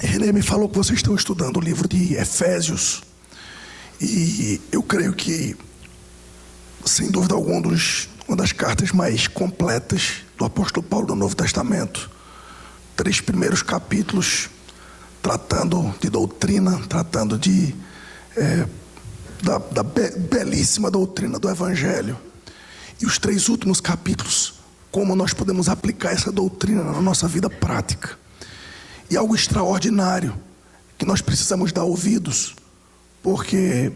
René me falou que vocês estão estudando o livro de Efésios. E eu creio que, sem dúvida alguma, uma das cartas mais completas do apóstolo Paulo do Novo Testamento. 3 primeiros capítulos tratando de doutrina, tratando da belíssima doutrina do Evangelho. E os 3 últimos capítulos, como nós podemos aplicar essa doutrina na nossa vida prática. E algo extraordinário, que nós precisamos dar ouvidos, porque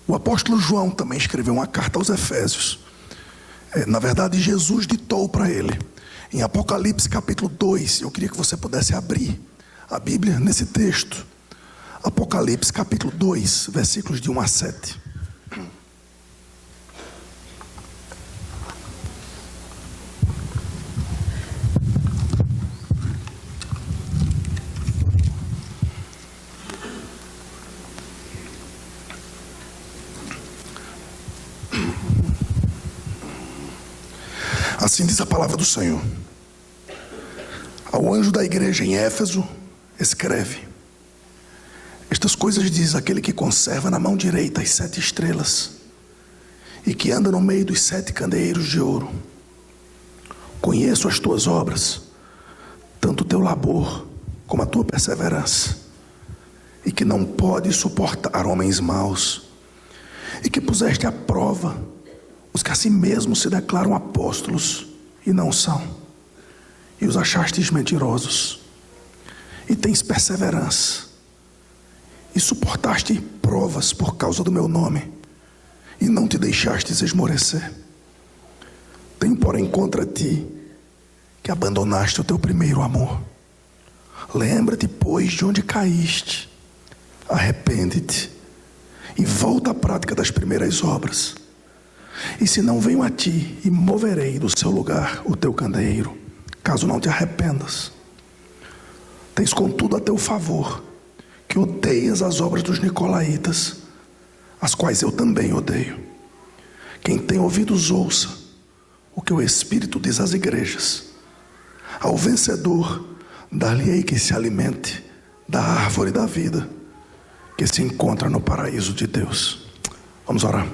o apóstolo João também escreveu uma carta aos Efésios. Na verdade, Jesus ditou para ele. Em Apocalipse capítulo 2, eu queria que você pudesse abrir a Bíblia nesse texto. Apocalipse capítulo 2, versículos de 1 a 7. Assim diz a palavra do Senhor. Ao anjo da igreja em Éfeso, escreve: estas coisas diz aquele que conserva na mão direita as 7 estrelas e que anda no meio dos 7 candeeiros de ouro. Conheço as tuas obras, tanto o teu labor como a tua perseverança, e que não podes suportar homens maus, e que puseste à prova os que a si mesmos se declaram apóstolos e não são, e os achastes mentirosos, e tens perseverança, e suportaste provas por causa do meu nome, e não te deixastes esmorecer. Tenho, porém, contra ti que abandonaste o teu primeiro amor. Lembra-te, pois, de onde caíste, arrepende-te e volta à prática das primeiras obras. E se não venho a ti e moverei do seu lugar o teu candeeiro, caso não te arrependas. Tens contudo a teu favor que odeias as obras dos nicolaítas, as quais eu também odeio. Quem tem ouvidos ouça o que o Espírito diz às igrejas. Ao vencedor dar-lhe-ei que se alimente da árvore da vida que se encontra no paraíso de Deus. Vamos orar.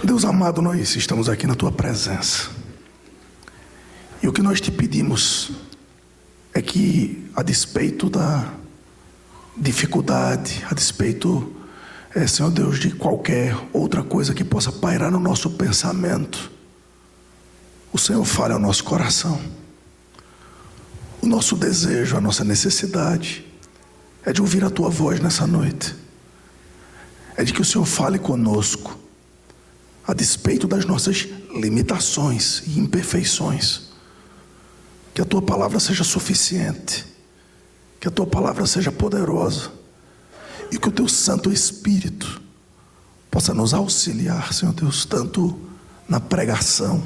Deus amado, nós estamos aqui na tua presença, e o que nós te pedimos é que, a despeito da dificuldade, a despeito, Senhor Deus, de qualquer outra coisa que possa pairar no nosso pensamento, o Senhor fale ao nosso coração. O nosso desejo, a nossa necessidade é de ouvir a tua voz nessa noite, é de que o Senhor fale conosco, a despeito das nossas limitações e imperfeições. Que a tua palavra seja suficiente, que a tua palavra seja poderosa, e que o teu Santo Espírito possa nos auxiliar, Senhor Deus, tanto na pregação,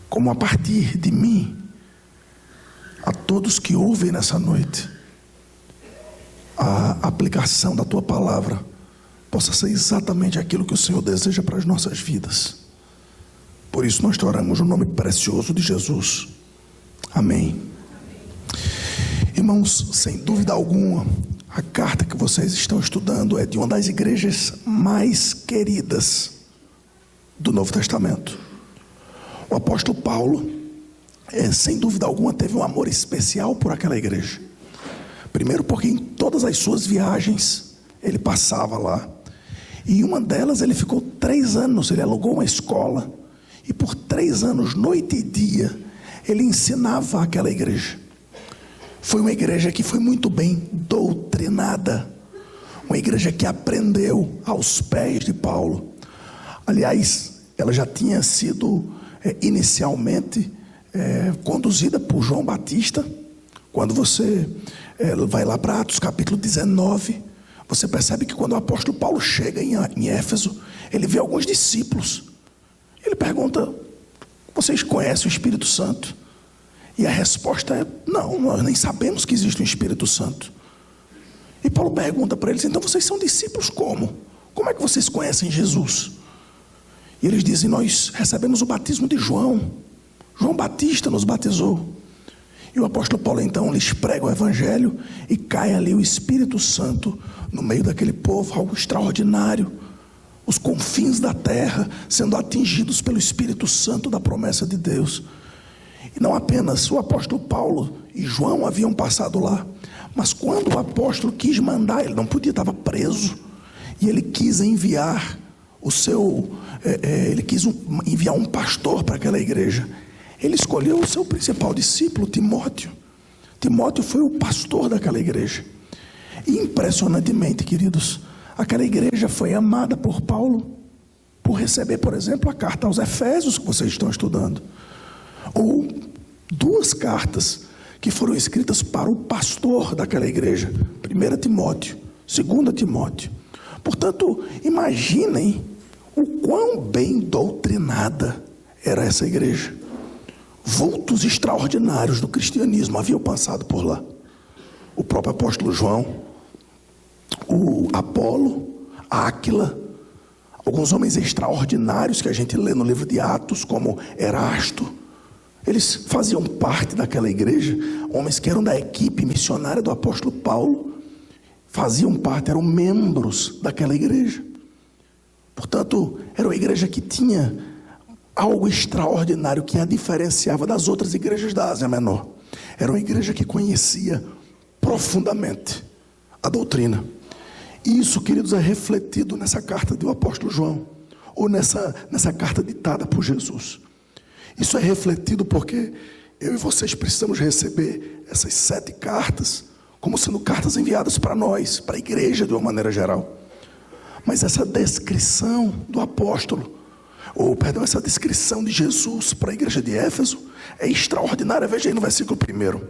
como a partir de mim, a todos que ouvem nessa noite, a aplicação da tua palavra possa ser exatamente aquilo que o Senhor deseja para as nossas vidas. Por isso nós te oramos no nome precioso de Jesus. Amém. Irmãos, sem dúvida alguma, a carta que vocês estão estudando é de uma das igrejas mais queridas do Novo Testamento. O apóstolo Paulo, sem dúvida alguma, teve um amor especial por aquela igreja. Primeiro porque em todas as suas viagens ele passava lá, e em uma delas ele ficou 3 anos, ele alugou uma escola, e por 3 anos, noite e dia, ele ensinava aquela igreja. Foi uma igreja que foi muito bem doutrinada, uma igreja que aprendeu aos pés de Paulo. Aliás, ela já tinha sido inicialmente conduzida por João Batista. Quando você vai lá para Atos capítulo 19, você percebe que quando o apóstolo Paulo chega em Éfeso, ele vê alguns discípulos. Ele pergunta: vocês conhecem o Espírito Santo? E a resposta é: não, nós nem sabemos que existe um Espírito Santo. E Paulo pergunta para eles: então vocês são discípulos como? Como é que vocês conhecem Jesus? E eles dizem: nós recebemos o batismo de João. João Batista nos batizou. E o apóstolo Paulo então lhes prega o evangelho e cai ali o Espírito Santo no meio daquele povo, algo extraordinário. Os confins da terra sendo atingidos pelo Espírito Santo da promessa de Deus. E não apenas o apóstolo Paulo e João haviam passado lá, mas quando o apóstolo quis mandar, ele não podia, estava preso, e ele quis enviar enviar um pastor para aquela igreja. Ele escolheu o seu principal discípulo, Timóteo. Timóteo foi o pastor daquela igreja. E impressionantemente, queridos, aquela igreja foi amada por Paulo por receber, por exemplo, a carta aos Efésios que vocês estão estudando, ou 2 cartas que foram escritas para o pastor daquela igreja, 1 Timóteo, 2 Timóteo. Portanto, imaginem o quão bem doutrinada era essa igreja. Vultos extraordinários do cristianismo haviam passado por lá. O próprio apóstolo João, o Apolo, Áquila, alguns homens extraordinários que a gente lê no livro de Atos, como Erasto. Eles faziam parte daquela igreja, homens que eram da equipe missionária do apóstolo Paulo, faziam parte, eram membros daquela igreja. Portanto, era uma igreja que tinha algo extraordinário que a diferenciava das outras igrejas da Ásia Menor. Era uma igreja que conhecia profundamente a doutrina. E isso, queridos, é refletido nessa carta do apóstolo João, ou nessa carta ditada por Jesus. Isso é refletido porque eu e vocês precisamos receber essas 7 cartas como sendo cartas enviadas para nós, para a igreja de uma maneira geral. Mas essa descrição do apóstolo, essa descrição de Jesus para a igreja de Éfeso é extraordinária. Veja aí no versículo 1.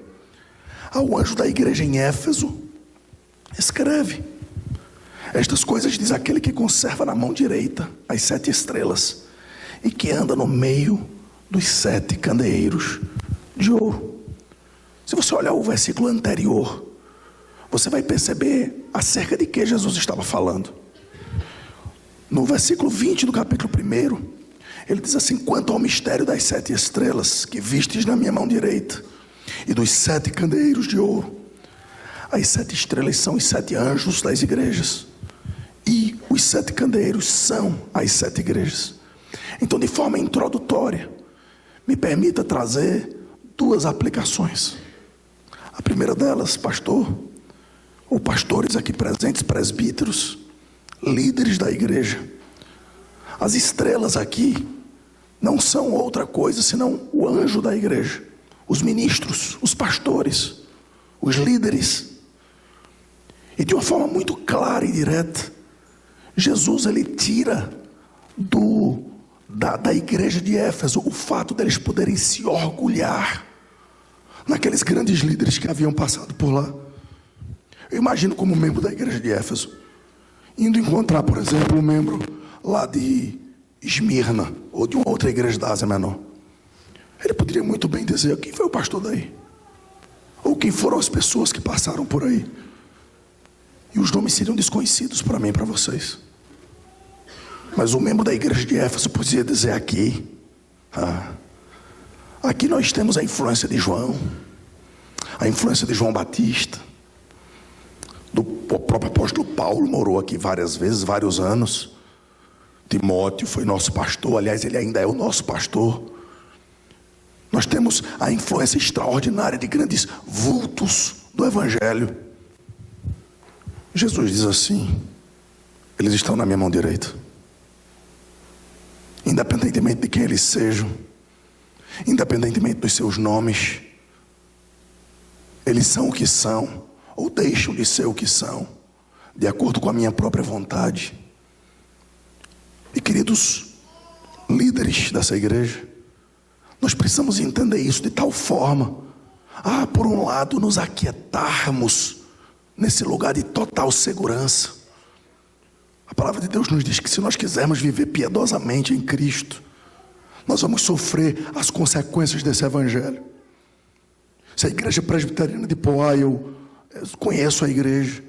Ao anjo da igreja em Éfeso, escreve: estas coisas diz aquele que conserva na mão direita as 7 estrelas e que anda no meio dos 7 candeeiros de ouro. Se você olhar o versículo anterior, você vai perceber acerca de que Jesus estava falando. No versículo 20 do capítulo 1, ele diz assim: quanto ao mistério das 7 estrelas que vistes na minha mão direita e dos 7 candeeiros de ouro, as 7 estrelas são os 7 anjos das igrejas e os 7 candeeiros são as 7 igrejas. Então, de forma introdutória, me permita trazer 2 aplicações. A primeira delas, pastor, ou pastores aqui presentes, presbíteros, líderes da igreja. As estrelas aqui não são outra coisa senão o anjo da igreja, os ministros, os pastores, os líderes. E de uma forma muito clara e direta, Jesus ele tira da igreja de Éfeso o fato deles poderem se orgulhar naqueles grandes líderes que haviam passado por lá. Eu imagino como membro da igreja de Éfeso indo encontrar, por exemplo, um membro lá de Esmirna ou de uma outra igreja da Ásia Menor. Ele poderia muito bem dizer: quem foi o pastor daí? Ou quem foram as pessoas que passaram por aí? E os nomes seriam desconhecidos para mim e para vocês. Mas o membro da igreja de Éfeso podia dizer: aqui nós temos a influência de João, a influência de João Batista, o próprio apóstolo Paulo morou aqui várias vezes, vários anos. Timóteo foi nosso pastor, aliás, ele ainda é o nosso pastor. Nós temos a influência extraordinária de grandes vultos do evangelho. Jesus diz assim: eles estão na minha mão direita. Independentemente de quem eles sejam, independentemente dos seus nomes, eles são o que são, ou deixam de ser o que são, de acordo com a minha própria vontade. E queridos líderes dessa igreja, nós precisamos entender isso de tal forma, por um lado, nos aquietarmos nesse lugar de total segurança. A palavra de Deus nos diz que se nós quisermos viver piedosamente em Cristo, nós vamos sofrer as consequências desse evangelho. Se a igreja presbiteriana de Poá, eu conheço a igreja,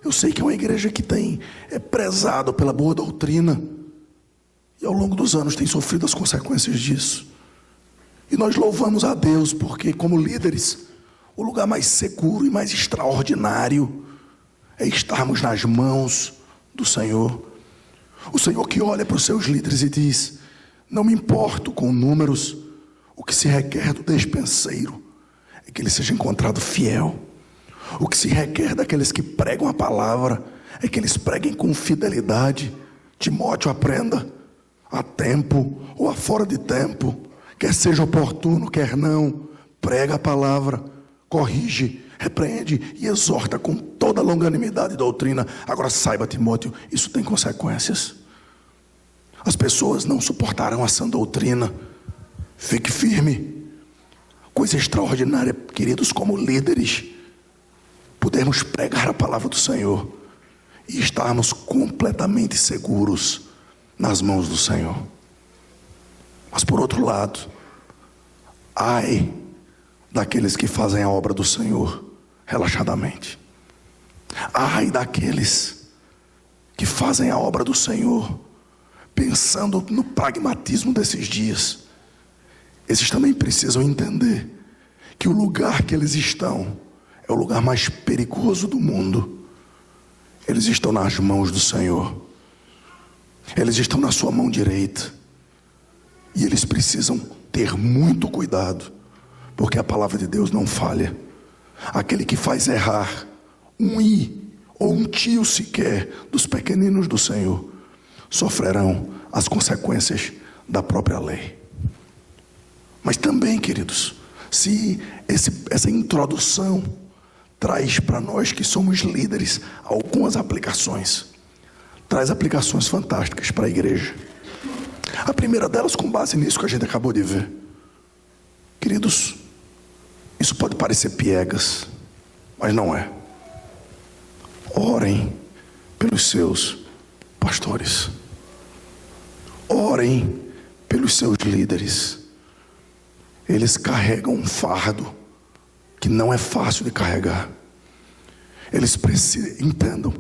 eu sei que é uma igreja que é prezado pela boa doutrina, e ao longo dos anos tem sofrido as consequências disso. E nós louvamos a Deus porque, como líderes, o lugar mais seguro e mais extraordinário é estarmos nas mãos do Senhor. O Senhor que olha para os seus líderes e diz: não me importo com números, o que se requer do despenseiro é que ele seja encontrado fiel. O que se requer daqueles que pregam a palavra é que eles preguem com fidelidade. Timóteo, aprenda, a tempo ou a fora de tempo, quer seja oportuno, quer não, prega a palavra, corrige, repreende e exorta com toda a longanimidade e doutrina. Agora saiba, Timóteo, isso tem consequências. As pessoas não suportarão a sã doutrina. Fique firme. Coisa extraordinária, queridos, como líderes, podermos pregar a palavra do Senhor e estarmos completamente seguros nas mãos do Senhor. Mas por outro lado, ai daqueles que fazem a obra do Senhor relaxadamente. Ai daqueles que fazem a obra do Senhor pensando no pragmatismo desses dias. Esses também precisam entender que o lugar que eles estão é o lugar mais perigoso do mundo. Eles estão nas mãos do Senhor. Eles estão na sua mão direita. E eles precisam ter muito cuidado, porque a palavra de Deus não falha. Aquele que faz errar um i ou um tio sequer dos pequeninos do Senhor sofrerão as consequências da própria lei. Mas também, queridos, se essa introdução traz para nós que somos líderes algumas aplicações, traz aplicações fantásticas para a igreja. A primeira delas, com base nisso que a gente acabou de ver. Queridos, isso pode parecer piegas, mas não é. Orem pelos seus pastores. Orem pelos seus líderes. Eles carregam um fardo que não é fácil de carregar. Eles precisam, entendam,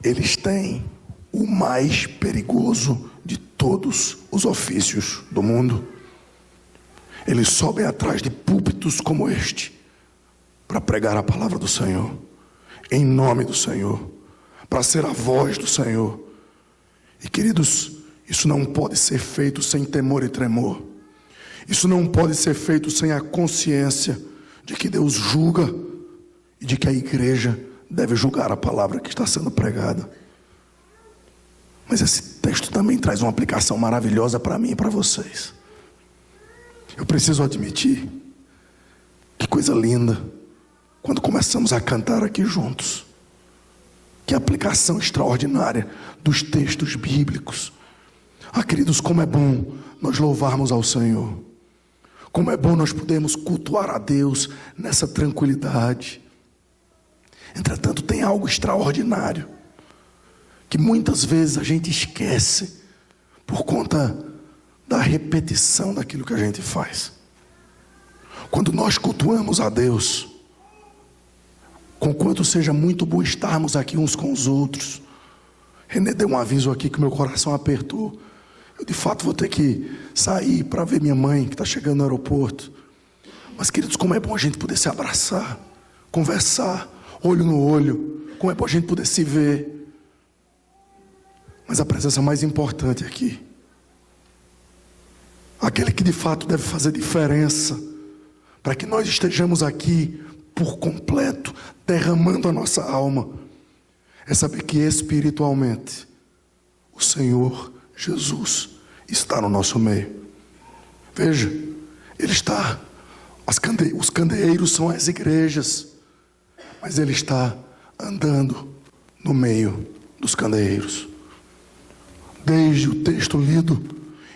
eles têm o mais perigoso de todos os ofícios do mundo. Eles sobem atrás de púlpitos como este para pregar a palavra do Senhor, em nome do Senhor, para ser a voz do Senhor. E queridos, isso não pode ser feito sem temor e tremor. Isso não pode ser feito sem a consciência de que Deus julga e de que a igreja deve julgar a palavra que está sendo pregada. Mas esse texto também traz uma aplicação maravilhosa para mim e para vocês. Eu preciso admitir, que coisa linda, quando começamos a cantar aqui juntos. Que aplicação extraordinária dos textos bíblicos. Ah, queridos, como é bom nós louvarmos ao Senhor. Como é bom nós podermos cultuar a Deus nessa tranquilidade. Entretanto, tem algo extraordinário que muitas vezes a gente esquece por conta da repetição daquilo que a gente faz. Quando nós cultuamos a Deus, conquanto seja muito bom estarmos aqui uns com os outros. Renê deu um aviso aqui que meu coração apertou. Eu de fato vou ter que sair para ver minha mãe que está chegando no aeroporto. Mas queridos, como é bom a gente poder se abraçar, conversar, olho no olho. Como é bom a gente poder se ver. Mas a presença mais importante aqui, aquele que de fato deve fazer diferença, para que nós estejamos aqui por completo, derramando a nossa alma, é saber que espiritualmente o Senhor Jesus está no nosso meio. Veja, Ele está, os candeeiros são as igrejas, mas Ele está andando no meio dos candeeiros. Desde o texto lido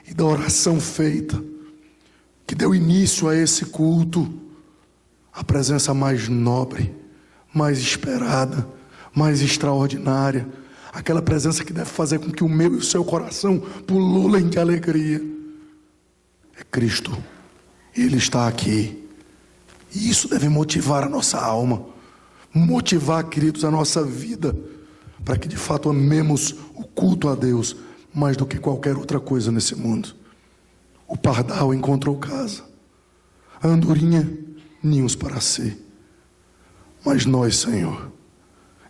e da oração feita, que deu início a esse culto, a presença mais nobre, mais esperada, mais extraordinária, aquela presença que deve fazer com que o meu e o seu coração pululem de alegria, é Cristo. Ele está aqui, e isso deve motivar a nossa alma, motivar, queridos, a nossa vida, para que de fato amemos o culto a Deus mais do que qualquer outra coisa nesse mundo. O pardal encontrou casa, a andorinha ninhos para si. Mas nós, Senhor,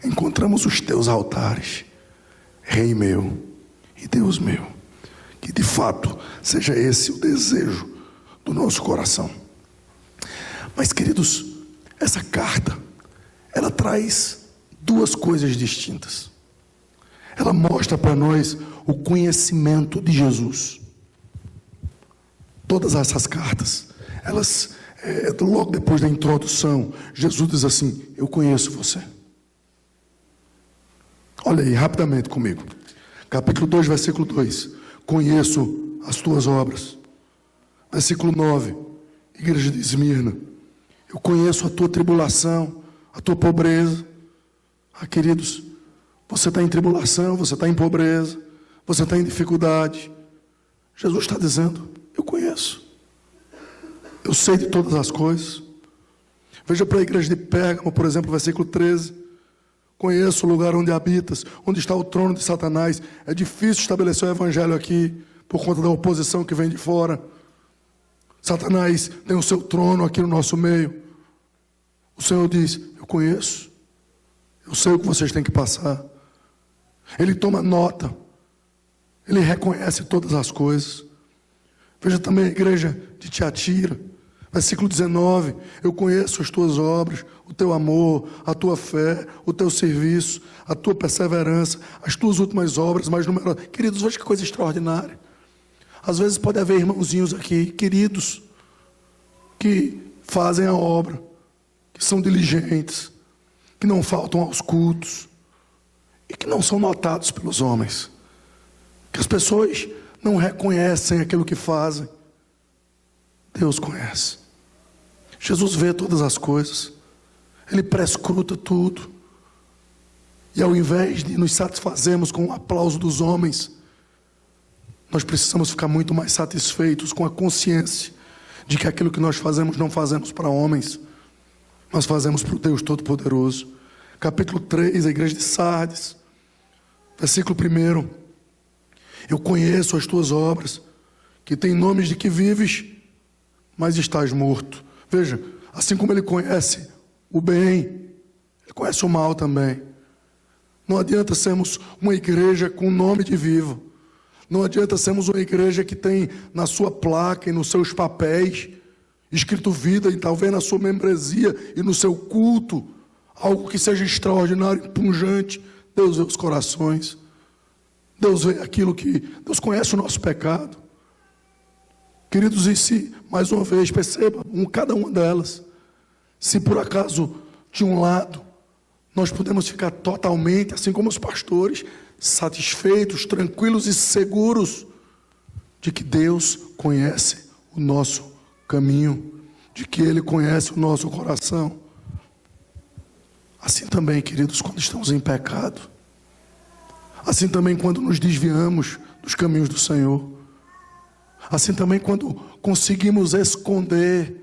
encontramos os teus altares, Rei meu e Deus meu. Que de fato seja esse o desejo do nosso coração. Mas, queridos, essa carta, ela traz duas coisas distintas. Ela mostra para nós o conhecimento de Jesus. Todas essas cartas, elas, logo depois da introdução, Jesus diz assim: eu conheço você. Olha aí, rapidamente comigo. Capítulo 2, versículo 2. Conheço as tuas obras. Versículo 9. Igreja de Esmirna. Eu conheço a tua tribulação, a tua pobreza. Queridos, você está em tribulação, você está em pobreza, você está em dificuldade. Jesus está dizendo: eu conheço. Eu sei de todas as coisas. Veja para a igreja de Pérgamo, por exemplo, versículo 13. Conheço o lugar onde habitas, onde está o trono de Satanás. É difícil estabelecer o evangelho aqui, por conta da oposição que vem de fora. Satanás tem o seu trono aqui no nosso meio. O Senhor diz: eu conheço. Eu sei o que vocês têm que passar. Ele toma nota. Ele reconhece todas as coisas. Veja também a igreja de Tiatira. Versículo 19. Eu conheço as tuas obras, o teu amor, a tua fé, o teu serviço, a tua perseverança, as tuas últimas obras mais numerosas. Queridos, veja que coisa extraordinária. Às vezes pode haver irmãozinhos aqui, queridos, que fazem a obra, que são diligentes, que não faltam aos cultos e que não são notados pelos homens, que as pessoas não reconhecem aquilo que fazem. Deus conhece. Jesus vê todas as coisas. Ele prescruta tudo. E ao invés de nos satisfazermos com o aplauso dos homens, nós precisamos ficar muito mais satisfeitos com a consciência de que aquilo que nós fazemos não fazemos para homens, mas fazemos para o Deus Todo-Poderoso. Capítulo 3, a igreja de Sardes, versículo 1. Eu conheço as tuas obras, que têm nomes de que vives, mas estás morto. Veja, assim como ele conhece o bem, ele conhece o mal também. Não adianta sermos uma igreja com nome de vivo. Não adianta sermos uma igreja que tem na sua placa e nos seus papéis escrito vida, e talvez na sua membresia e no seu culto, algo que seja extraordinário e punjante. Deus vê os corações. Deus vê aquilo que... Deus conhece o nosso pecado. Queridos, e se, mais uma vez, perceba, cada uma delas, se por acaso, de um lado, nós podemos ficar totalmente, assim como os pastores, satisfeitos, tranquilos e seguros de que Deus conhece o nosso caminho, de que Ele conhece o nosso coração. Assim também, queridos, quando estamos em pecado, assim também quando nos desviamos dos caminhos do Senhor, assim também quando conseguimos esconder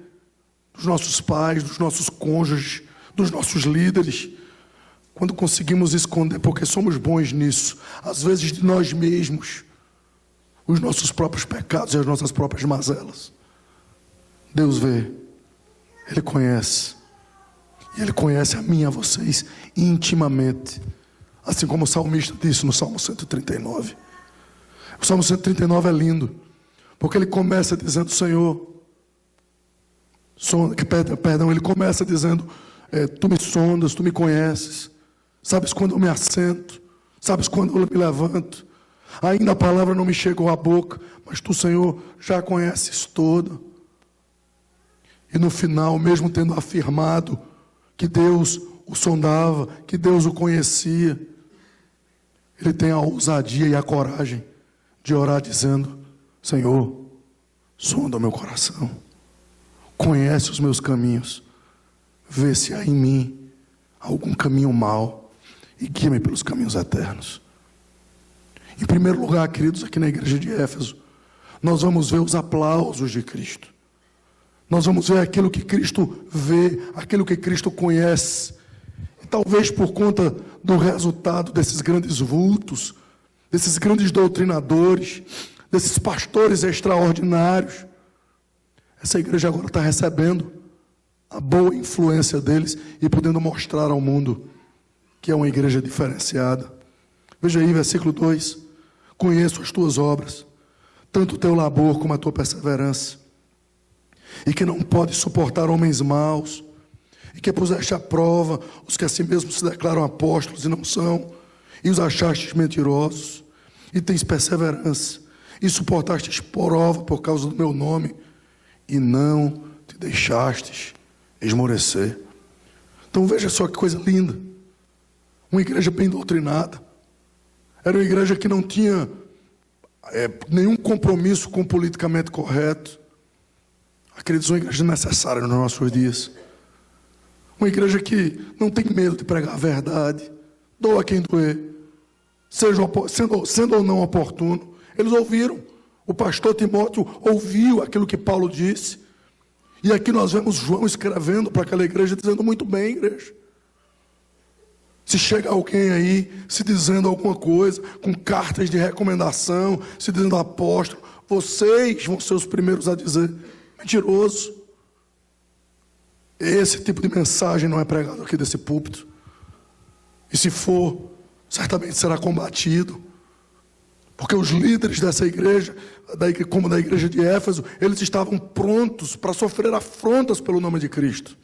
dos nossos pais, dos nossos cônjuges, dos nossos líderes, quando conseguimos esconder, porque somos bons nisso, às vezes de nós mesmos, os nossos próprios pecados e as nossas próprias mazelas. Deus vê, Ele conhece, e Ele conhece a mim e a vocês intimamente, assim como o salmista disse no Salmo 139. O Salmo 139 é lindo, porque ele começa dizendo: Senhor, ele começa dizendo: Tu me sondas, Tu me conheces, sabes quando eu me assento, sabes quando eu me levanto, ainda a palavra não me chegou à boca, mas Tu, Senhor, já conheces toda. E no final, mesmo tendo afirmado que Deus o sondava, que Deus o conhecia, ele tem a ousadia e a coragem de orar dizendo: Senhor, sonda o meu coração, conhece os meus caminhos, vê se há em mim algum caminho mau e guia-me pelos caminhos eternos. Em primeiro lugar, queridos, aqui na igreja de Éfeso, nós vamos ver os aplausos de Cristo. Nós vamos ver aquilo que Cristo vê, aquilo que Cristo conhece. E talvez por conta do resultado desses grandes vultos, desses grandes doutrinadores, desses pastores extraordinários, essa igreja agora está recebendo a boa influência deles e podendo mostrar ao mundo que é uma igreja diferenciada. Veja aí, versículo 2. Conheço as tuas obras, tanto o teu labor como a tua perseverança, e que não podes suportar homens maus, e que puseste à prova os que a si mesmos se declaram apóstolos e não são, e os achastes mentirosos, e tens perseverança, e suportastes prova por causa do meu nome, e não te deixastes esmorecer. Então veja só que coisa linda. Uma igreja bem doutrinada. Era uma igreja que não tinha nenhum compromisso com o politicamente correto. Acredito, uma igreja necessária nos nossos dias. Uma igreja que não tem medo de pregar a verdade. Doa quem doer. Sendo ou não oportuno. Eles ouviram. O pastor Timóteo ouviu aquilo que Paulo disse. E aqui nós vemos João escrevendo para aquela igreja, dizendo: muito bem, igreja. Se chega alguém aí se dizendo alguma coisa, com cartas de recomendação, se dizendo apóstolo, vocês vão ser os primeiros a dizer: mentiroso. Esse tipo de mensagem não é pregado aqui desse púlpito. E se for, certamente será combatido. Porque os líderes dessa igreja, como da igreja de Éfeso, eles estavam prontos para sofrer afrontas pelo nome de Cristo.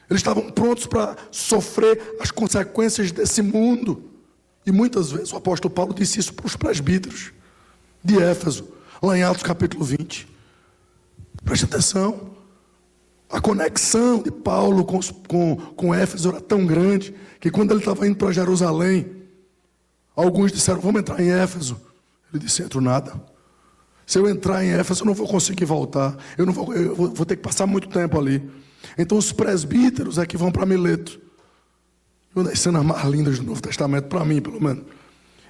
Eles estavam prontos para sofrer as consequências desse mundo. E muitas vezes o apóstolo Paulo disse isso para os presbíteros de Éfeso, lá em Atos capítulo 20. Preste atenção. A conexão de Paulo com Éfeso era tão grande que quando ele estava indo para Jerusalém, alguns disseram: vamos entrar em Éfeso. Ele disse: entro nada. Se eu entrar em Éfeso, eu não vou conseguir voltar. Eu vou ter que passar muito tempo ali. Então os presbíteros é que vão para Mileto. Uma das cenas mais lindas do Novo Testamento, para mim, pelo menos.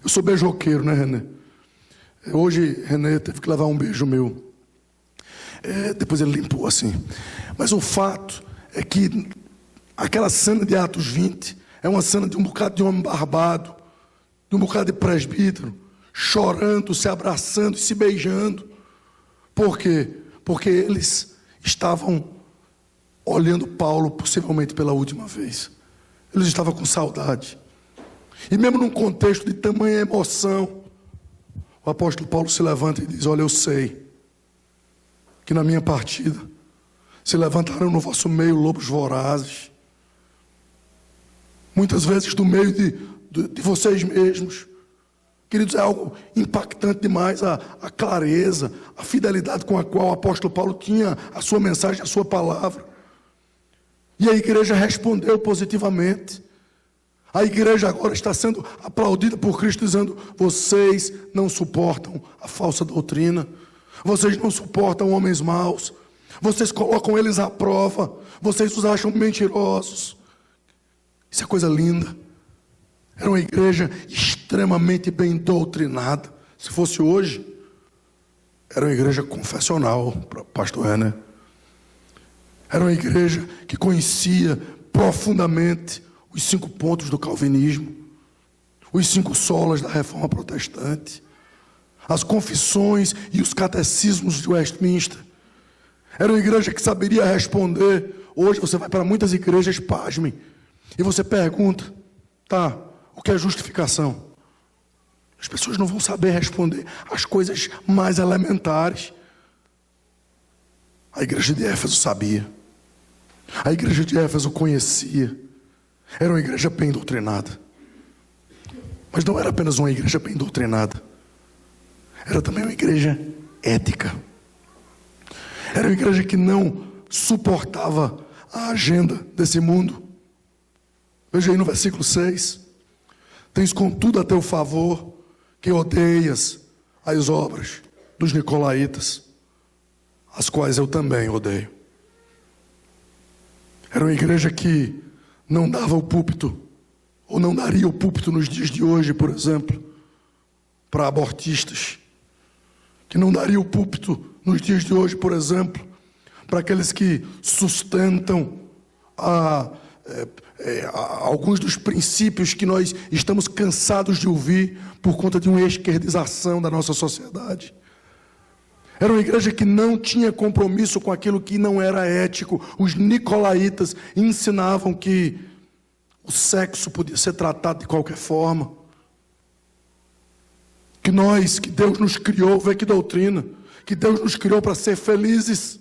Eu sou beijoqueiro, né, René? Hoje, René teve que levar um beijo meu. Depois ele limpou assim. Mas o fato é que aquela cena de Atos 20 é uma cena de um bocado de homem barbado, de um bocado de presbítero, chorando, se abraçando e se beijando. Por quê? Porque eles estavam olhando Paulo possivelmente pela última vez. Eles estavam com saudade. E mesmo num contexto de tamanha emoção, o apóstolo Paulo se levanta e diz: olha, eu sei que na minha partida se levantarão no vosso meio lobos vorazes, muitas vezes do meio de vocês mesmos. Queridos, é algo impactante demais a clareza, a fidelidade com a qual o apóstolo Paulo tinha a sua mensagem, a sua palavra. E a igreja respondeu positivamente. A igreja agora está sendo aplaudida por Cristo, dizendo: vocês não suportam a falsa doutrina, vocês não suportam homens maus, vocês colocam eles à prova, vocês os acham mentirosos. Isso é coisa linda. Era uma igreja extremamente bem doutrinada. Se fosse hoje, era uma igreja confessional, pastor René. Era uma igreja que conhecia profundamente os 5 pontos do calvinismo, os 5 solas da reforma protestante, as confissões e os catecismos de Westminster. Era uma igreja que saberia responder. Hoje você vai para muitas igrejas, pasmem, e você pergunta: tá, o que é justificação? As pessoas não vão saber responder as coisas mais elementares. A igreja de Éfeso sabia. A igreja de Éfeso conhecia. Era uma igreja bem doutrinada. Mas não era apenas uma igreja bem doutrinada. Era também uma igreja ética. Era uma igreja que não suportava a agenda desse mundo. Veja aí no versículo 6. Tens contudo a teu favor que odeias as obras dos nicolaítas, as quais eu também odeio. Era uma igreja que não dava o púlpito, ou não daria o púlpito nos dias de hoje, por exemplo, para abortistas. Que não daria o púlpito nos dias de hoje, por exemplo, para aqueles que sustentam alguns dos princípios que nós estamos cansados de ouvir por conta de uma esquerdização da nossa sociedade. Era uma igreja que não tinha compromisso com aquilo que não era ético. Os nicolaítas ensinavam que o sexo podia ser tratado de qualquer forma. Que Deus nos criou, vê que doutrina, que Deus nos criou para ser felizes.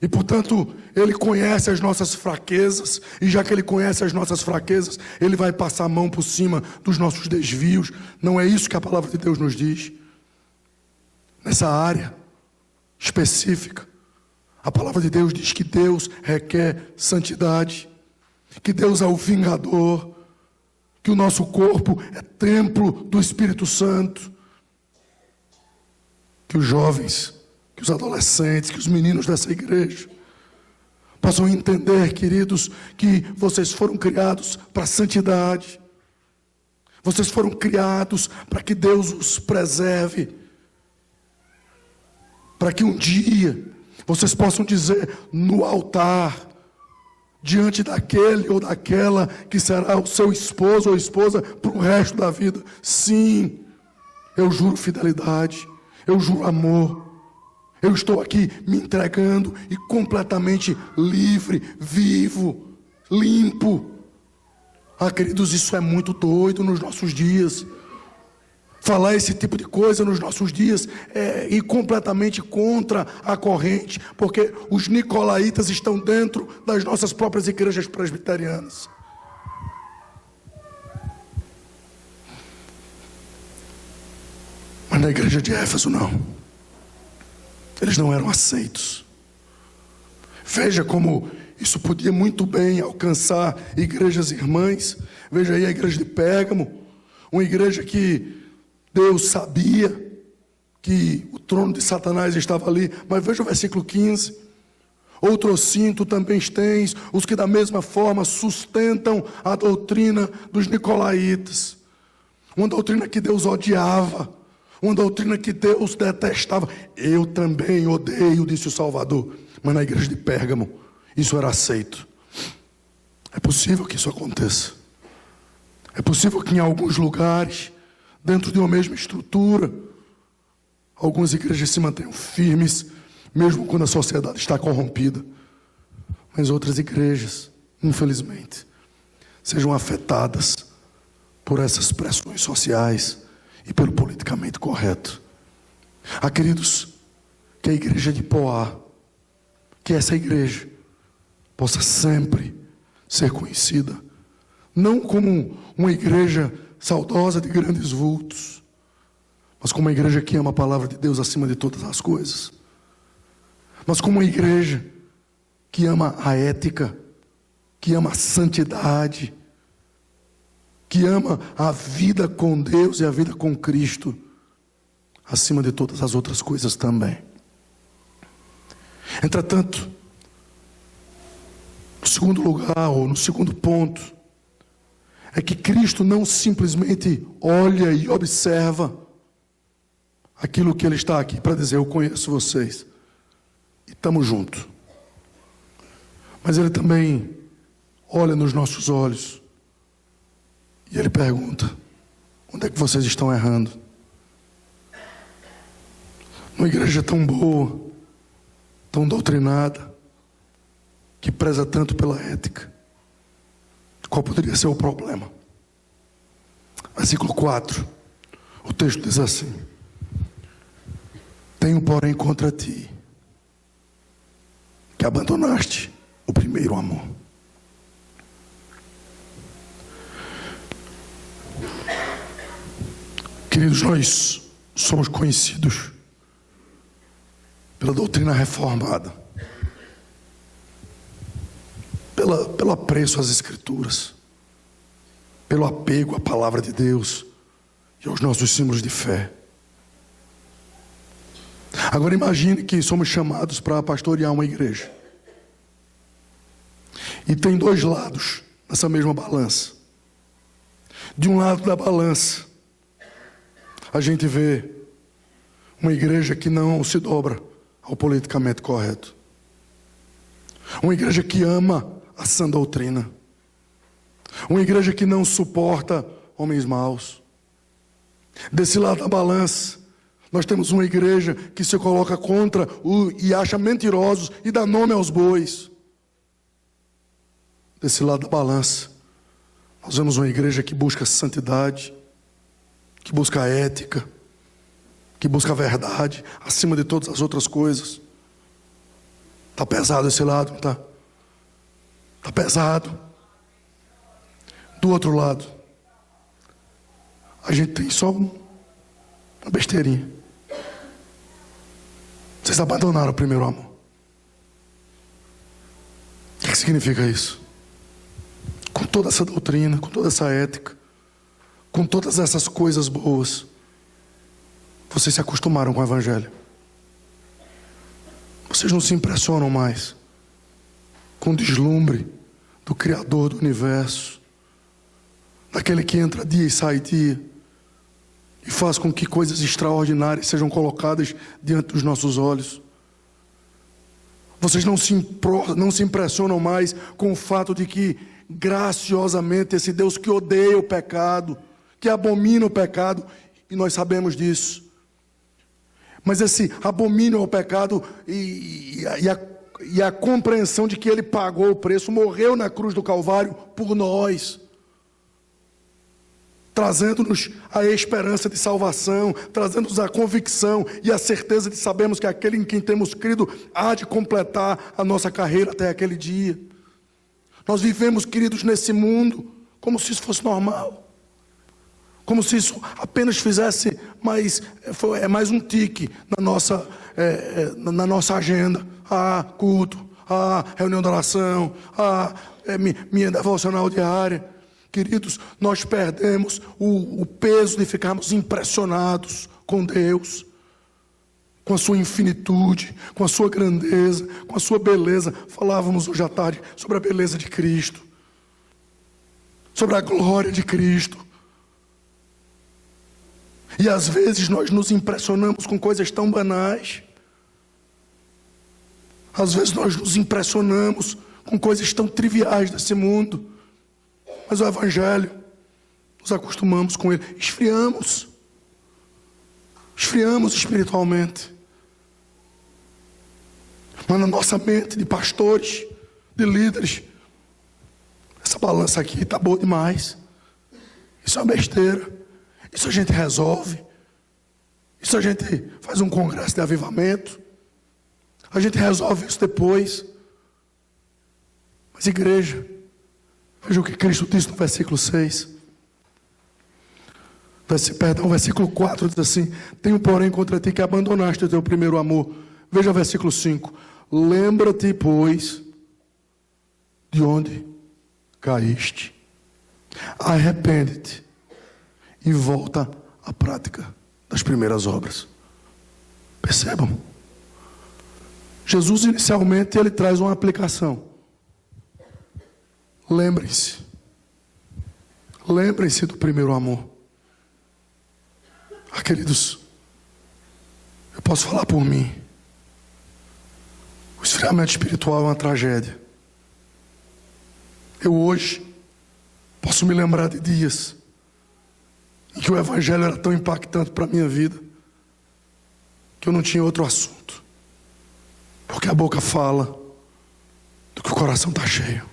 E portanto, Ele conhece as nossas fraquezas, e já que Ele conhece as nossas fraquezas, Ele vai passar a mão por cima dos nossos desvios. Não é isso que a palavra de Deus nos diz. Nessa área específica, a palavra de Deus diz que Deus requer santidade, que Deus é o vingador, que o nosso corpo é templo do Espírito Santo, que os jovens, que os adolescentes, que os meninos dessa igreja possam entender, queridos, que vocês foram criados para a santidade, vocês foram criados para que Deus os preserve, para que um dia vocês possam dizer no altar, diante daquele ou daquela que será o seu esposo ou esposa para o resto da vida: sim, eu juro fidelidade, eu juro amor, eu estou aqui me entregando e completamente livre, vivo, limpo. Ah, queridos, isso é muito doido nos nossos dias. Falar esse tipo de coisa nos nossos dias é ir completamente contra a corrente, porque os nicolaítas estão dentro das nossas próprias igrejas presbiterianas. Mas na igreja de Éfeso não. Eles não eram aceitos. Veja como isso podia muito bem alcançar igrejas irmãs. Veja aí a igreja de Pérgamo, uma igreja que Deus sabia que o trono de Satanás estava ali. Mas veja o versículo 15. Outro cinto também tens, os que da mesma forma sustentam a doutrina dos nicolaítas. Uma doutrina que Deus odiava, uma doutrina que Deus detestava. Eu também odeio, disse o Salvador. Mas na igreja de Pérgamo, isso era aceito. É possível que isso aconteça. É possível que em alguns lugares, dentro de uma mesma estrutura, algumas igrejas se mantenham firmes, mesmo quando a sociedade está corrompida. Mas outras igrejas, infelizmente, sejam afetadas por essas pressões sociais e pelo politicamente correto. Ah, queridos, que a igreja de Poá, que essa igreja possa sempre ser conhecida, não como uma igreja saudosa de grandes vultos, mas como uma igreja que ama a palavra de Deus acima de todas as coisas, mas como uma igreja que ama a ética, que ama a santidade, que ama a vida com Deus e a vida com Cristo, acima de todas as outras coisas também. Entretanto, no segundo lugar, ou no segundo ponto, é que Cristo não simplesmente olha e observa aquilo que Ele está aqui para dizer: eu conheço vocês e estamos juntos. Mas Ele também olha nos nossos olhos e Ele pergunta: onde é que vocês estão errando? Uma igreja tão boa, tão doutrinada, que preza tanto pela ética, qual poderia ser o problema? Versículo 4, o texto diz assim: tenho porém contra ti que abandonaste o primeiro amor. Queridos, nós somos conhecidos pela doutrina reformada, pelo apreço às Escrituras, pelo apego à palavra de Deus e aos nossos símbolos de fé. Agora imagine que somos chamados para pastorear uma igreja. E tem dois lados nessa mesma balança. De um lado da balança, a gente vê uma igreja que não se dobra ao politicamente correto. Uma igreja que ama a sã doutrina. Uma igreja que não suporta homens maus. Desse lado da balança, Nós temos uma igreja que se coloca contra e acha mentirosos e dá nome aos bois. Desse lado da balança, nós vemos uma igreja que busca santidade, que busca ética, que busca a verdade acima de todas as outras coisas. Está pesado esse lado, não está? Está pesado. Do outro lado, a gente tem só uma besteirinha. Vocês abandonaram o primeiro amor. O que significa isso? Com toda essa doutrina, com toda essa ética, com todas essas coisas boas, vocês se acostumaram com o Evangelho. Vocês não se impressionam mais com o deslumbre do Criador do Universo, daquele que entra dia e sai dia, e faz com que coisas extraordinárias sejam colocadas diante dos nossos olhos. Vocês não se impressionam mais com o fato de que, graciosamente, esse Deus que odeia o pecado, que abomina o pecado, e nós sabemos disso, mas esse abomínio ao pecado e a compreensão de que Ele pagou o preço, morreu na cruz do Calvário por nós, trazendo-nos a esperança de salvação, trazendo-nos a convicção e a certeza de sabermos que aquele em quem temos crido há de completar a nossa carreira até aquele dia. Nós vivemos, queridos, nesse mundo como se isso fosse normal, como se isso apenas fizesse mais um tique na nossa agenda. Culto, reunião de oração, minha devocional diária. Queridos, nós perdemos o peso de ficarmos impressionados com Deus, com a sua infinitude, com a sua grandeza, com a sua beleza. Falávamos hoje à tarde sobre a beleza de Cristo, sobre a glória de Cristo. E às vezes nós nos impressionamos com coisas tão banais. Às vezes nós nos impressionamos com coisas tão triviais desse mundo. Mas o Evangelho, nos acostumamos com ele, esfriamos espiritualmente. Mas na nossa mente de pastores, de líderes, essa balança aqui está boa demais. Isso é uma besteira. Isso a gente resolve. Isso a gente faz um congresso de avivamento. A gente resolve isso depois. Mas igreja, veja o que Cristo disse no versículo 6. Versículo 4 diz assim: tenho porém contra ti que abandonaste o teu primeiro amor. Veja o versículo 5. Lembra-te, pois, de onde caíste. Arrepende-te e volta à prática das primeiras obras. Percebam? Jesus inicialmente ele traz uma aplicação. Lembrem-se do primeiro amor. Queridos, eu posso falar por mim. O esfriamento espiritual é uma tragédia. Eu hoje posso me lembrar de dias em que o Evangelho era tão impactante para a minha vida que eu não tinha outro assunto, porque a boca fala do que o coração está cheio.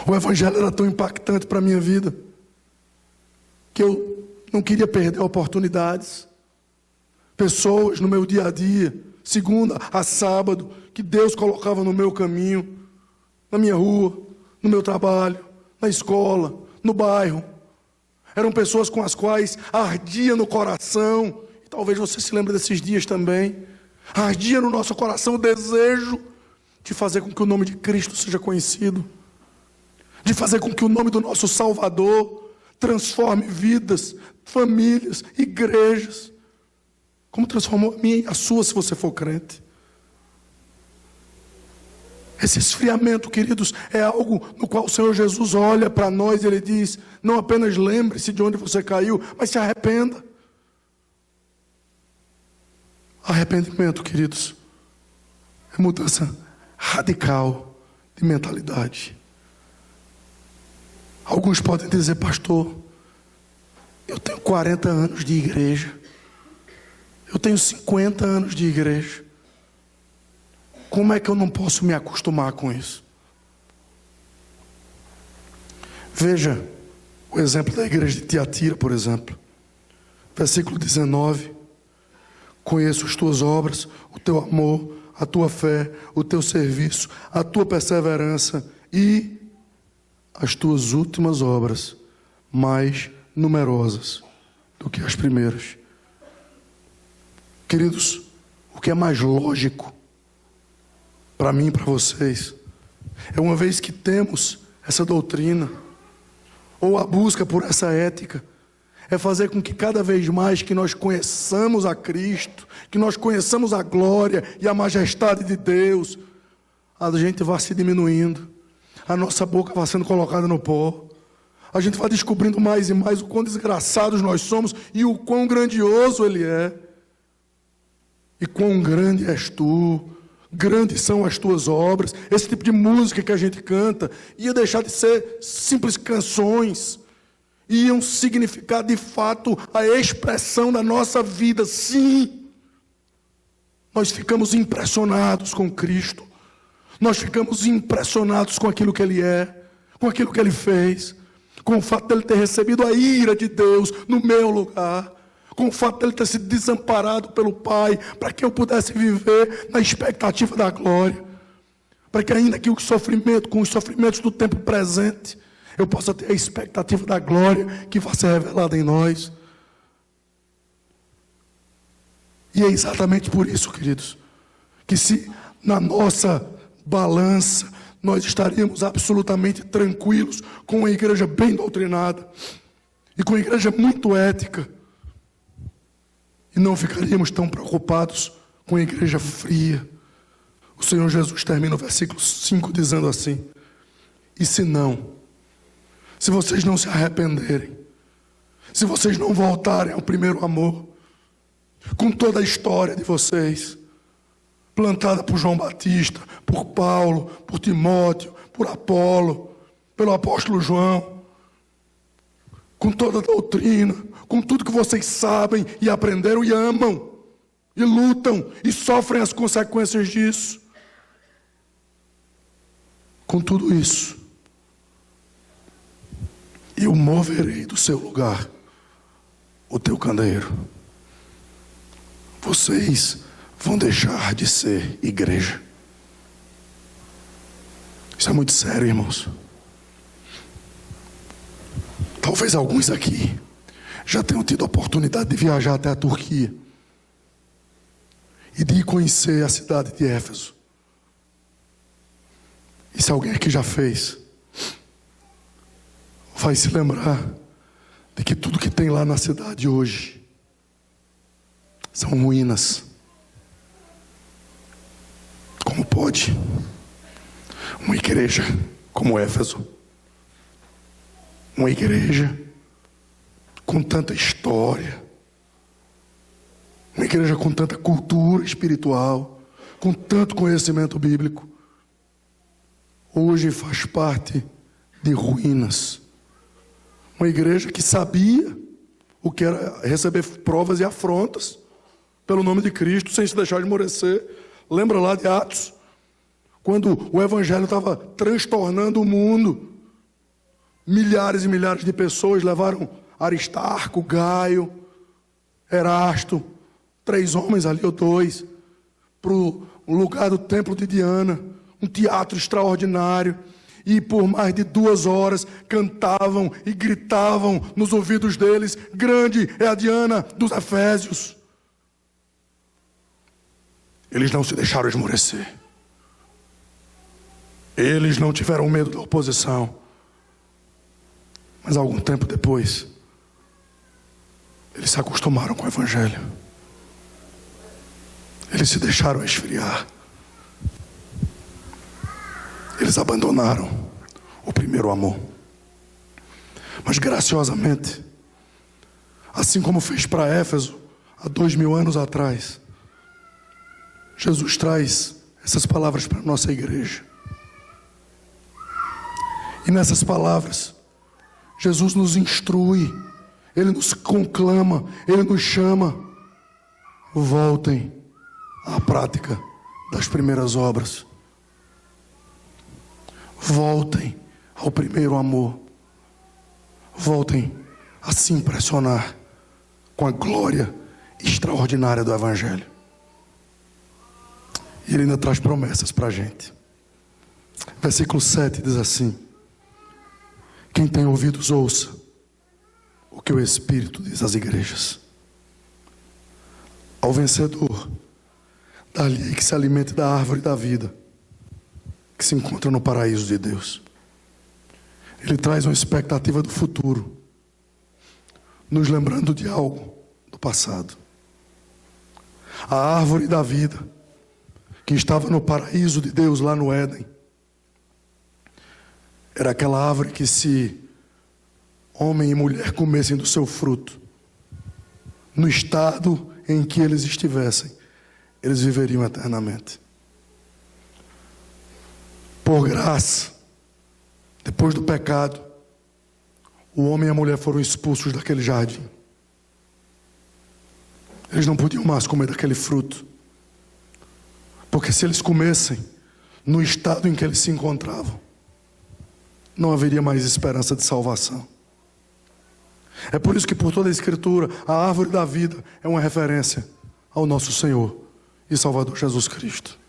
O Evangelho era tão impactante para a minha vida que eu não queria perder oportunidades, pessoas no meu dia a dia, segunda a sábado, que Deus colocava no meu caminho, na minha rua, no meu trabalho, na escola, no bairro. Eram pessoas com as quais ardia no coração, e talvez você se lembre desses dias também, ardia no nosso coração o desejo de fazer com que o nome de Cristo seja conhecido, de fazer com que o nome do nosso Salvador transforme vidas, famílias, igrejas, como transformou a minha e a sua, se você for crente. Esse esfriamento, queridos, é algo no qual o Senhor Jesus olha para nós e Ele diz: não apenas lembre-se de onde você caiu, mas se arrependa. Arrependimento, queridos, é mudança radical de mentalidade. Alguns podem dizer: pastor, eu tenho 40 anos de igreja, Eu tenho 50 anos de igreja. Como é que eu não posso me acostumar com isso? Veja o exemplo da igreja de Tiatira, por exemplo. Versículo 19. Conheço as tuas obras, o teu amor, a tua fé, o teu serviço, a tua perseverança e as tuas últimas obras, mais numerosas do que as primeiras. Queridos, o que é mais lógico para mim e para vocês é, uma vez que temos essa doutrina, ou a busca por essa ética, é fazer com que cada vez mais que nós conheçamos a Cristo, que nós conheçamos a glória e a majestade de Deus, a gente vá se diminuindo, a nossa boca vai sendo colocada no pó, a gente vai descobrindo mais e mais o quão desgraçados nós somos e o quão grandioso Ele é. E quão grande és tu, grandes são as tuas obras. Esse tipo de música que a gente canta ia deixar de ser simples canções, iam significar de fato a expressão da nossa vida. Sim, nós ficamos impressionados com Cristo, nós ficamos impressionados com aquilo que Ele é, com aquilo que Ele fez, com o fato de Ele ter recebido a ira de Deus no meu lugar, com o fato de Ele ter sido desamparado pelo Pai, para que eu pudesse viver na expectativa da glória, para que ainda que com os sofrimentos do tempo presente, eu possa ter a expectativa da glória que vai ser revelada em nós. E é exatamente por isso, queridos, que se na nossa balança nós estaríamos absolutamente tranquilos com uma igreja bem doutrinada e com uma igreja muito ética, e não ficaríamos tão preocupados com a igreja fria. O Senhor Jesus termina o versículo 5 dizendo assim: e se vocês não se arrependerem, se vocês não voltarem ao primeiro amor, com toda a história de vocês, plantada por João Batista, por Paulo, por Timóteo, por Apolo, pelo apóstolo João, com toda a doutrina, com tudo que vocês sabem e aprenderam e amam, e lutam e sofrem as consequências disso, com tudo isso, eu moverei do seu lugar o teu candeeiro. Vocês vão deixar de ser igreja. Isso é muito sério, irmãos. Talvez alguns aqui já tenham tido a oportunidade de viajar até a Turquia e de ir conhecer a cidade de Éfeso. E se alguém aqui já fez, vai se lembrar de que tudo que tem lá na cidade hoje são ruínas. Como pode uma igreja como Éfeso, uma igreja com tanta história, uma igreja com tanta cultura espiritual, com tanto conhecimento bíblico, hoje faz parte de ruínas? Uma igreja que sabia o que era receber provas e afrontas pelo nome de Cristo, sem se deixar de esmorecer. Lembra lá de Atos, quando o evangelho estava transtornando o mundo, milhares e milhares de pessoas levaram Aristarco, Gaio, Erasto, 3 homens ali ou 2, para o lugar do templo de Diana, um teatro extraordinário, e por mais de 2 horas cantavam e gritavam nos ouvidos deles: grande é a Diana dos Efésios. Eles não se deixaram esmorecer, eles não tiveram medo da oposição, mas algum tempo depois eles se acostumaram com o evangelho, eles se deixaram esfriar, eles abandonaram o primeiro amor. Mas graciosamente, assim como fez para Éfeso há 2000 anos atrás, Jesus traz essas palavras para a nossa igreja. E nessas palavras, Jesus nos instrui, Ele nos conclama, Ele nos chama: voltem à prática das primeiras obras. Voltem ao primeiro amor. Voltem a se impressionar com a glória extraordinária do Evangelho. E ele ainda traz promessas para a gente. Versículo 7 diz assim: quem tem ouvidos, ouça o que o Espírito diz às igrejas. Ao vencedor, dá-lhe que se alimente da árvore da vida, que se encontra no paraíso de Deus. Ele traz uma expectativa do futuro, nos lembrando de algo do passado. A árvore da vida, que estava no paraíso de Deus lá no Éden, era aquela árvore que, se homem e mulher comessem do seu fruto, no estado em que eles estivessem, eles viveriam eternamente. Por graça, depois do pecado, o homem e a mulher foram expulsos daquele jardim. Eles não podiam mais comer daquele fruto, porque se eles comessem no estado em que eles se encontravam, não haveria mais esperança de salvação. É por isso que por toda a Escritura, a árvore da vida é uma referência ao nosso Senhor e Salvador Jesus Cristo.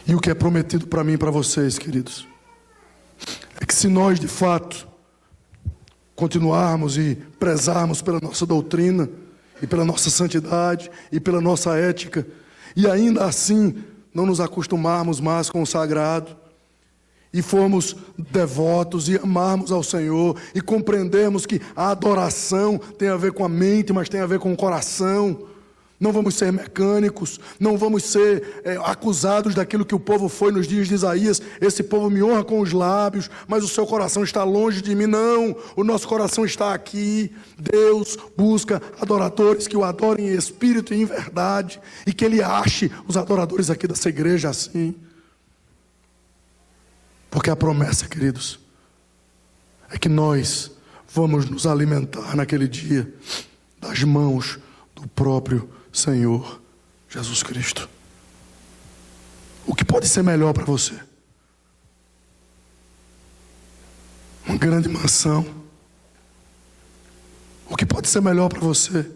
E o que é prometido para mim e para vocês, queridos, é que se nós de fato continuarmos e prezarmos pela nossa doutrina e pela nossa santidade e pela nossa ética, e ainda assim não nos acostumarmos mais com o sagrado, e formos devotos e amarmos ao Senhor e compreendermos que a adoração tem a ver com a mente, mas tem a ver com o coração. Não vamos ser mecânicos, não vamos ser acusados daquilo que o povo foi nos dias de Isaías. Esse povo me honra com os lábios, mas o seu coração está longe de mim. Não, o nosso coração está aqui. Deus busca adoradores que o adorem em espírito e em verdade, e que Ele ache os adoradores aqui dessa igreja assim. Porque a promessa, queridos, é que nós vamos nos alimentar naquele dia das mãos do próprio Senhor Jesus Cristo. O que pode ser melhor para você? Uma grande mansão. O que pode ser melhor para você?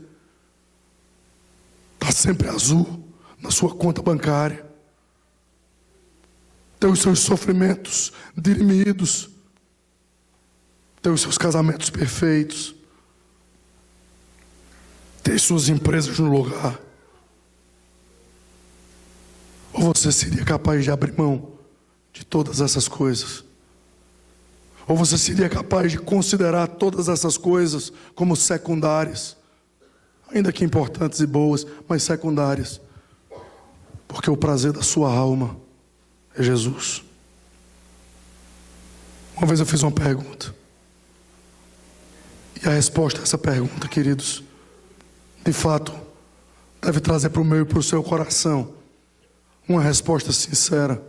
Está sempre azul na sua conta bancária. Ter os seus sofrimentos dirimidos, ter os seus casamentos perfeitos, ter suas empresas no lugar. Ou você seria capaz de abrir mão de todas essas coisas? Ou você seria capaz de considerar todas essas coisas como secundárias, ainda que importantes e boas, mas secundárias, porque o prazer da sua alma é Jesus. Uma vez eu fiz uma pergunta, e a resposta a essa pergunta, queridos, de fato, deve trazer para o meu e para o seu coração uma resposta sincera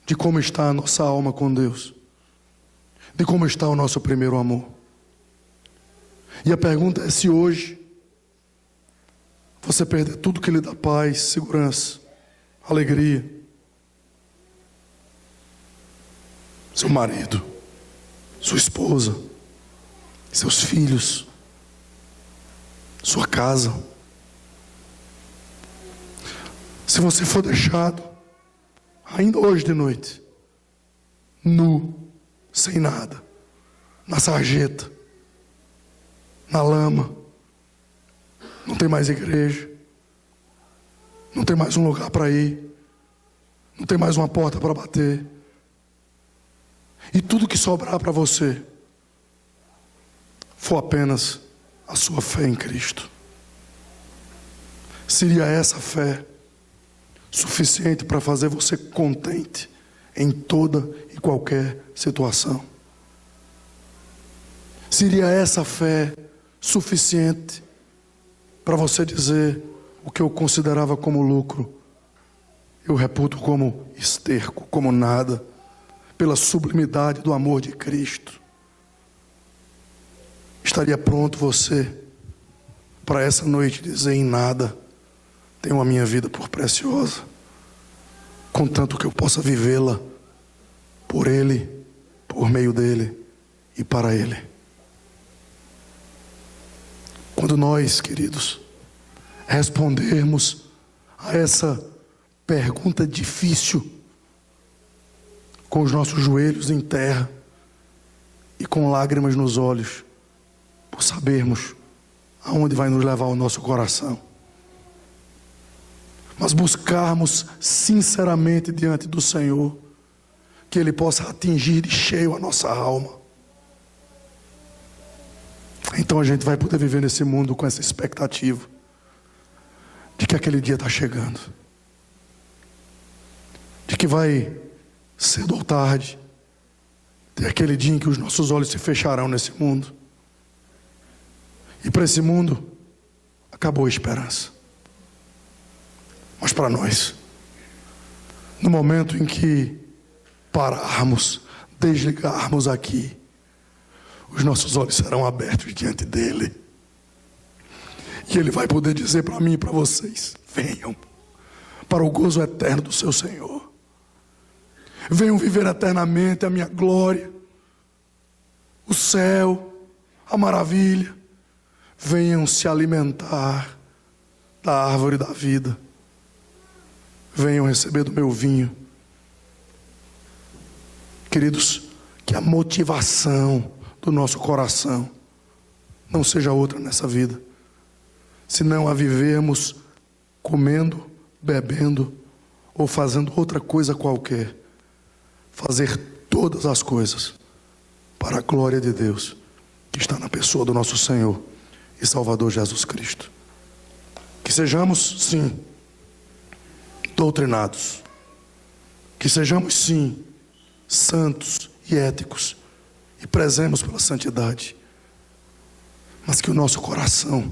de como está a nossa alma com Deus, de como está o nosso primeiro amor. E a pergunta é: se hoje você perder tudo que lhe dá paz, segurança, alegria, seu marido, sua esposa, seus filhos, sua casa, se você for deixado, ainda hoje de noite, nu, sem nada, na sarjeta, na lama, não tem mais igreja, não tem mais um lugar para ir, não tem mais uma porta para bater, e tudo que sobrar para você for apenas a sua fé em Cristo, seria essa fé suficiente para fazer você contente em toda e qualquer situação? Seria essa fé suficiente para você dizer: o que eu considerava como lucro, eu reputo como esterco, como nada, pela sublimidade do amor de Cristo? Estaria pronto você para essa noite dizer: em nada tenho a minha vida por preciosa, contanto que eu possa vivê-la por Ele, por meio dEle e para Ele. Quando nós, queridos, respondermos a essa pergunta difícil, com os nossos joelhos em terra e com lágrimas nos olhos, por sabermos aonde vai nos levar o nosso coração, mas buscarmos sinceramente diante do Senhor, que Ele possa atingir de cheio a nossa alma, então a gente vai poder viver nesse mundo com essa expectativa de que aquele dia está chegando, de que vai, cedo ou tarde, ter aquele dia em que os nossos olhos se fecharão nesse mundo, e para esse mundo acabou a esperança. Mas para nós, no momento em que pararmos, desligarmos aqui, os nossos olhos serão abertos diante dEle, e Ele vai poder dizer para mim e para vocês: venham para o gozo eterno do seu Senhor, venham viver eternamente a minha glória, o céu, a maravilha, venham se alimentar da árvore da vida, venham receber do meu vinho. Queridos, que a motivação do nosso coração não seja outra nessa vida, senão a vivermos comendo, bebendo ou fazendo outra coisa qualquer, fazer todas as coisas para a glória de Deus, que está na pessoa do nosso Senhor e Salvador Jesus Cristo. Que sejamos, sim, doutrinados, que sejamos, sim, santos e éticos, e prezemos pela santidade, mas que o nosso coração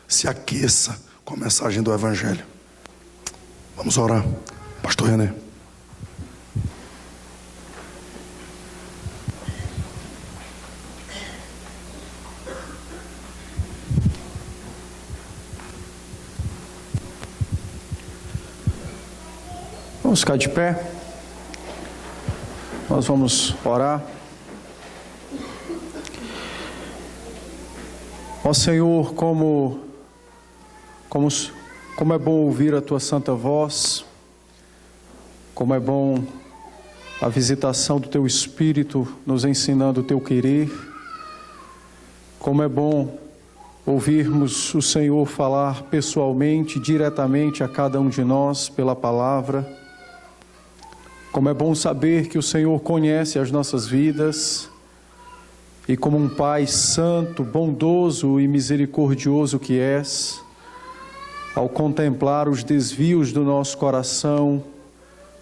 se aqueça com a mensagem do Evangelho. Vamos orar. Pastor René. Vamos ficar de pé. Nós vamos orar. Ó Senhor, como é bom ouvir a Tua santa voz, como é bom a visitação do Teu Espírito nos ensinando o Teu querer, como é bom ouvirmos o Senhor falar pessoalmente, diretamente a cada um de nós pela palavra. Como é bom saber que o Senhor conhece as nossas vidas e, como um Pai santo, bondoso e misericordioso que és, ao contemplar os desvios do nosso coração,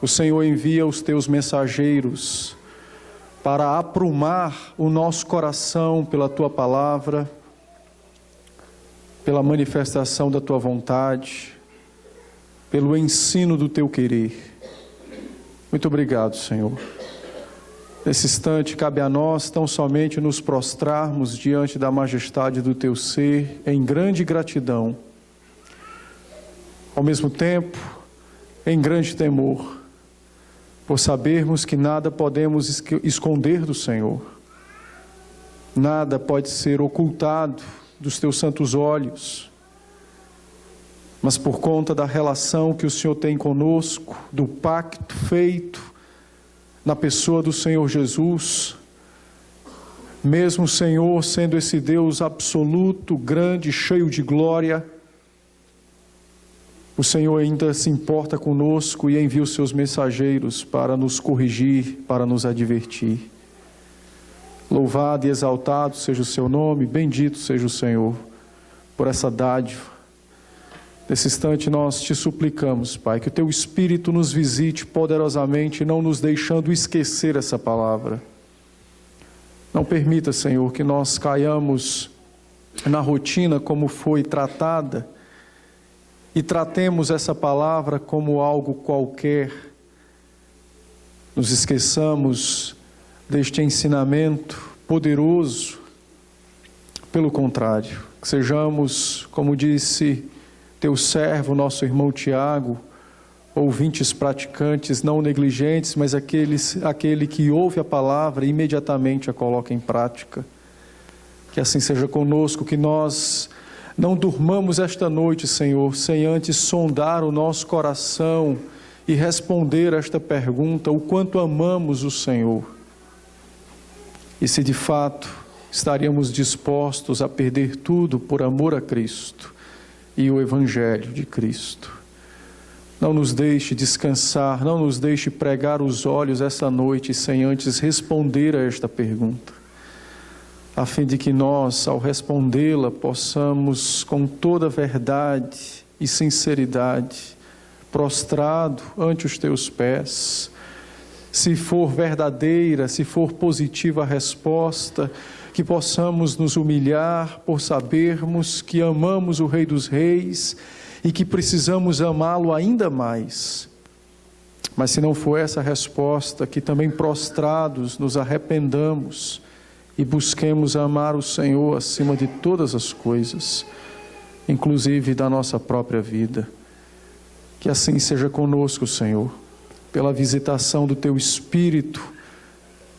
o Senhor envia os Teus mensageiros para aprumar o nosso coração pela Tua palavra, pela manifestação da Tua vontade, pelo ensino do Teu querer. Muito obrigado, Senhor. Nesse instante, cabe a nós tão somente nos prostrarmos diante da majestade do Teu ser, em grande gratidão. Ao mesmo tempo, em grande temor, por sabermos que nada podemos esconder do Senhor. Nada pode ser ocultado dos Teus santos olhos. Mas por conta da relação que o Senhor tem conosco, do pacto feito na pessoa do Senhor Jesus, mesmo o Senhor sendo esse Deus absoluto, grande, cheio de glória, o Senhor ainda se importa conosco e envia os seus mensageiros para nos corrigir, para nos advertir. Louvado e exaltado seja o seu nome, bendito seja o Senhor por essa dádiva. Nesse instante nós te suplicamos, Pai, que o Teu Espírito nos visite poderosamente, não nos deixando esquecer essa palavra. Não permita, Senhor, que nós caiamos na rotina como foi tratada e tratemos essa palavra como algo qualquer. Nos esqueçamos deste ensinamento poderoso Pelo contrário, que sejamos, como disse teu servo, nosso irmão Tiago, ouvintes praticantes, não negligentes, mas aquele que ouve a palavra e imediatamente a coloca em prática. Que assim seja conosco, que nós não durmamos esta noite, Senhor, sem antes sondar o nosso coração e responder a esta pergunta: o quanto amamos o Senhor? E se de fato estaríamos dispostos a perder tudo por amor a Cristo e o Evangelho de Cristo. Não nos deixe descansar, não nos deixe pregar os olhos essa noite sem antes responder a esta pergunta, a fim de que nós, ao respondê-la, possamos, com toda verdade e sinceridade, prostrado ante os teus pés, se for verdadeira, se for positiva a resposta, que possamos nos humilhar por sabermos que amamos o Rei dos Reis e que precisamos amá-lo ainda mais. Mas se não for essa a resposta, que também prostrados nos arrependamos e busquemos amar o Senhor acima de todas as coisas, inclusive da nossa própria vida. Que assim seja conosco, Senhor, pela visitação do Teu Espírito,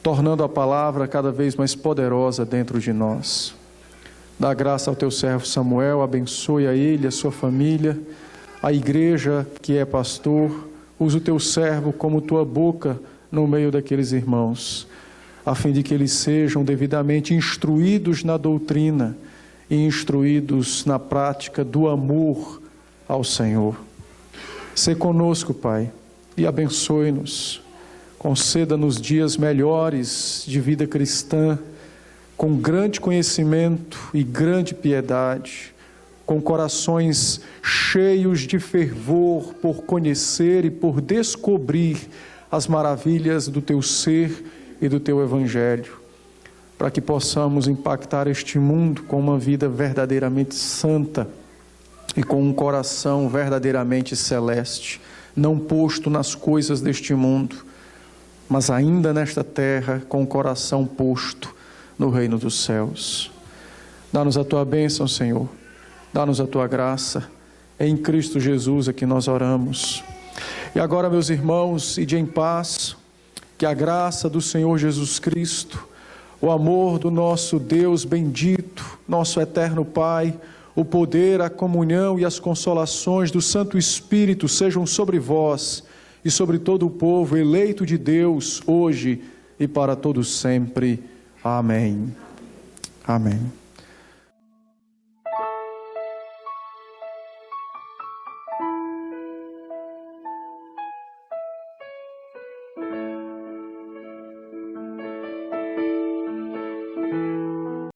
tornando a palavra cada vez mais poderosa dentro de nós. Dá graça ao Teu servo Samuel, abençoe a ele, a sua família, a igreja que é pastor. Usa o Teu servo como Tua boca no meio daqueles irmãos, a fim de que eles sejam devidamente instruídos na doutrina e instruídos na prática do amor ao Senhor. Sê conosco, Pai, e abençoe-nos. Conceda-nos dias melhores de vida cristã, com grande conhecimento e grande piedade, com corações cheios de fervor por conhecer e por descobrir as maravilhas do Teu ser e do Teu Evangelho, para que possamos impactar este mundo com uma vida verdadeiramente santa e com um coração verdadeiramente celeste, não posto nas coisas deste mundo, mas ainda nesta terra, com o coração posto no reino dos céus. Dá-nos a Tua bênção, Senhor, dá-nos a Tua graça, é em Cristo Jesus é que nós oramos. E agora, meus irmãos, ide em paz, que a graça do Senhor Jesus Cristo, o amor do nosso Deus bendito, nosso eterno Pai, o poder, a comunhão e as consolações do Santo Espírito sejam sobre vós e sobre todo o povo eleito de Deus, hoje e para todos sempre. Amém. Amém.